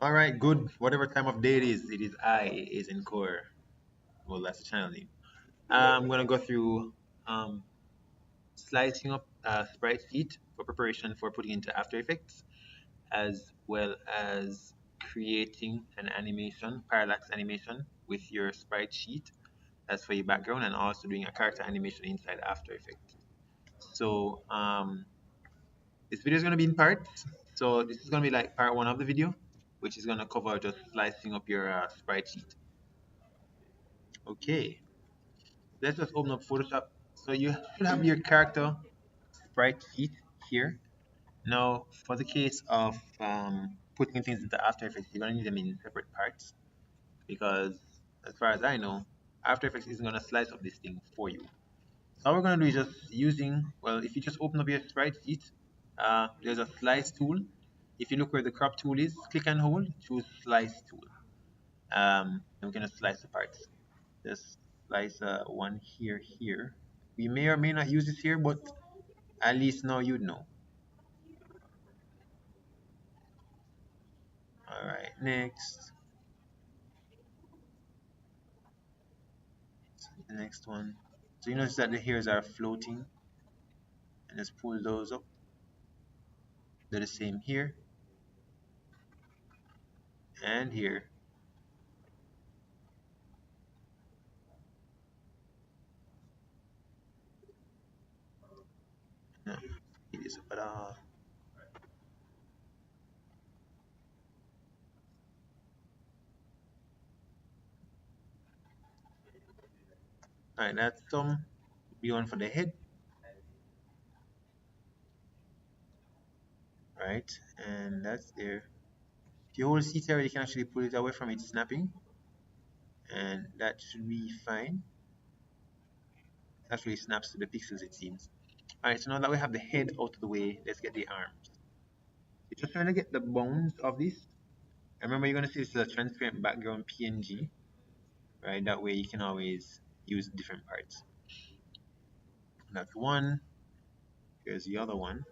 All right, good. Whatever time of day it is Azenquor. Well, that's the channel name. I'm gonna go through um, slicing up Sprite sheet for preparation for putting into After Effects, as well as creating an animation, parallax animation with your Sprite sheet. That's for your background, and also doing a character animation inside After Effects. So this video is gonna be in parts. So this is gonna be like part one of the video, which is gonna cover just slicing up your Sprite sheet. Okay, let's just open up Photoshop. So you should have your character sprite sheet here. Now, for the case of putting things into After Effects, you're gonna need them in separate parts because, as far as I know, After Effects isn't gonna slice up this thing for you. So all we're gonna do is just using, well, if you just open up your sprite sheet, there's a slice tool. If you look where the crop tool is, click and hold, choose slice tool. And we're gonna slice the parts. Just slice one here. We may or may not use this here, but at least now you'd know. All right, next. The next one. So you notice that the hairs are floating, and just pull those up. They're the same here and here. No, it is but Alright, that's be one for the head. Right, and that's there. If you hold C here, you can actually pull it away from it snapping, and that should be fine. It actually snaps to the pixels, it seems. Alright, so now that we have the head out of the way, let's get the arms. You're just trying to get the bones of this. Remember, you're going to see this is a transparent background PNG, right? That way you can always use different parts. That's one. Here's the other one.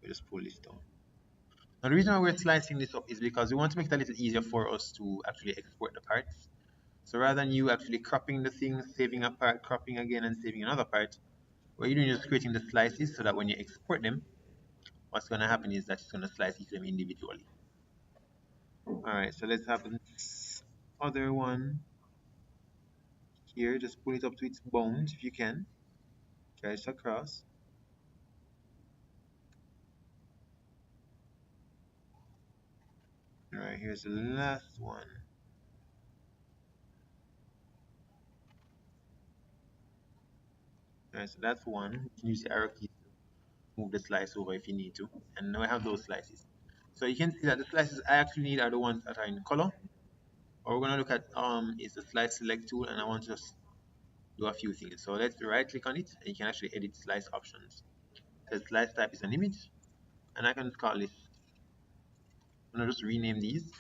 We just pull this down. Now the reason why we're slicing this up is because we want to make it a little easier for us to actually export the parts. So rather than you actually cropping the thing, saving a part, cropping again, and saving another part, what you're doing is creating the slices so that when you export them, what's going to happen is that it's going to slice each of them individually. Alright, so let's have this other one here. Just pull it up to its bones if you can. Try it across. Alright, here's the last one. Alright, so that's one. You can use the arrow key to move the slice over if you need to. And now I have those slices. So you can see that the slices I actually need are the ones that are in color. What we're gonna look at is the slice select tool, and I want to just do a few things. So let's right click on it, and you can actually edit slice options. The slice type is an image, and I can call it, I'm gonna just rename these.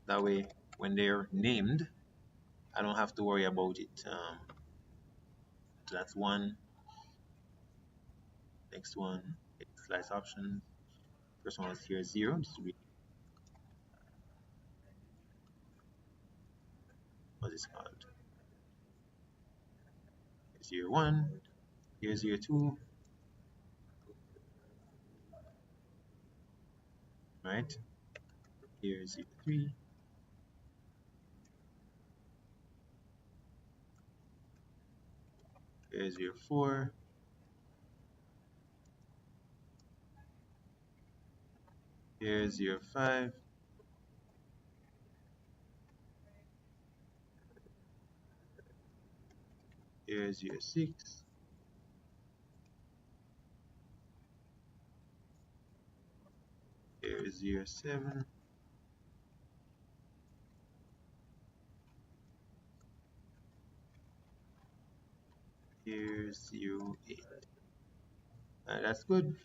That way when they're named, I don't have to worry about it. So that's one. Next one, edit slice options. First one is here 0. This will be, what is it called? Here's 0 1. Here's 0 2. Right? Here's 0 3. Here's 0 4. Here's 0 5. Here's 0 6. Here's 0 7. Here's 0 8. That's good.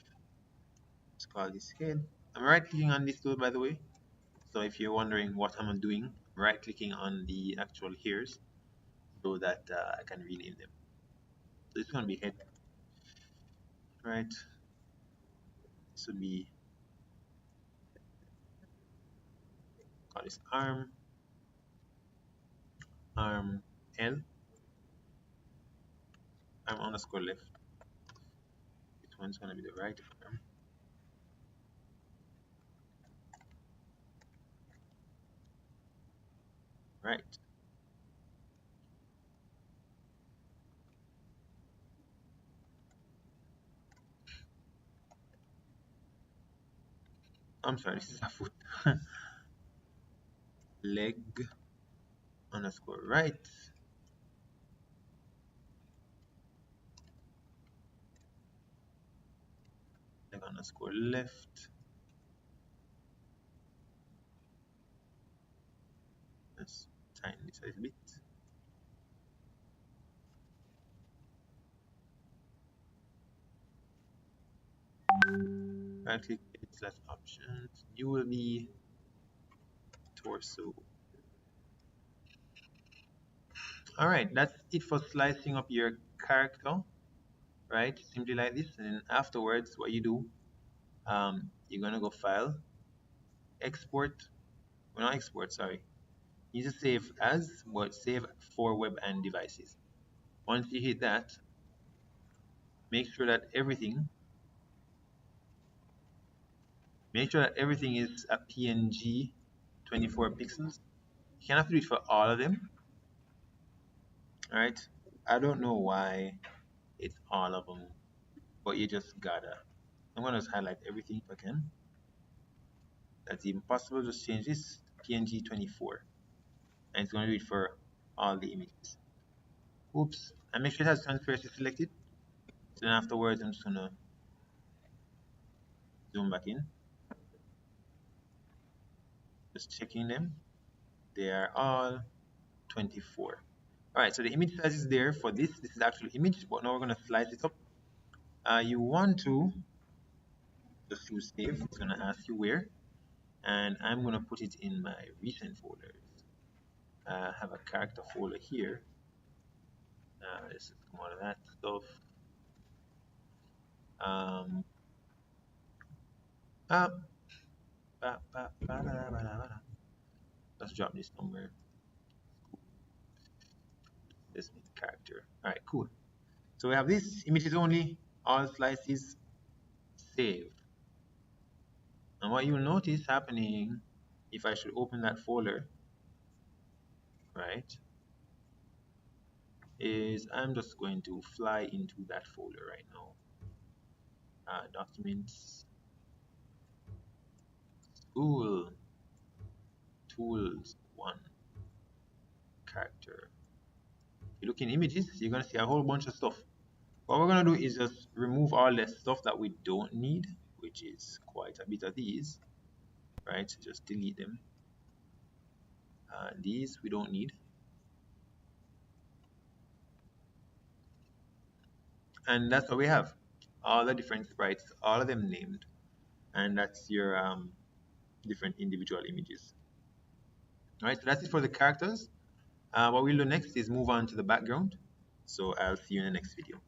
Let's call this head. I'm right clicking on this tool, by the way. So if you're wondering what I'm doing, right clicking on the actual hairs so that I can rename them. So it's going to be head, right? This would be this arm L, arm underscore left. Which one's gonna be the right arm? Right. I'm sorry, this is a foot. Leg underscore right. Leg underscore left. Let's tighten this a little bit. Right click, edit slash options. You will be torso. All right, that's it for slicing up your character, right? Simply like this, and then afterwards, what you do, you're gonna go file, export, well, not export, sorry. You just save as, but save for web and devices. Once you hit that, make sure that everything is a PNG 24 pixels. You can have to do it for all of them. All right. I don't know why it's all of them, but you just gotta. I'm gonna just highlight everything if I can. That's even possible. Just change this PNG 24, and it's gonna do it for all the images. Oops. And make sure it has transparency selected. So then afterwards, I'm just gonna zoom back in. Just checking them. They are all 24. All right, so the image size is there for this. This is actual image, but now we're gonna slice it up. You want to just choose save. It's gonna ask you where, and I'm gonna put it in my recent folders. I have a character folder here. Let's just come out of that stuff. Uh, let's drop this somewhere. This character. All right, cool. So we have this images only, all slices, save. And what you'll notice happening, if I should open that folder, right, is I'm just going to fly into that folder right now. Documents, school, tools, one, character. You look in images, you're gonna see a whole bunch of stuff. What we're gonna do is just remove all the stuff that we don't need, which is quite a bit of these, right? So just delete them. These we don't need. And that's what we have. All the different sprites, all of them named. And that's your different individual images. All right, so that's it for the characters. What we'll do next is move on to the background. So I'll see you in the next video.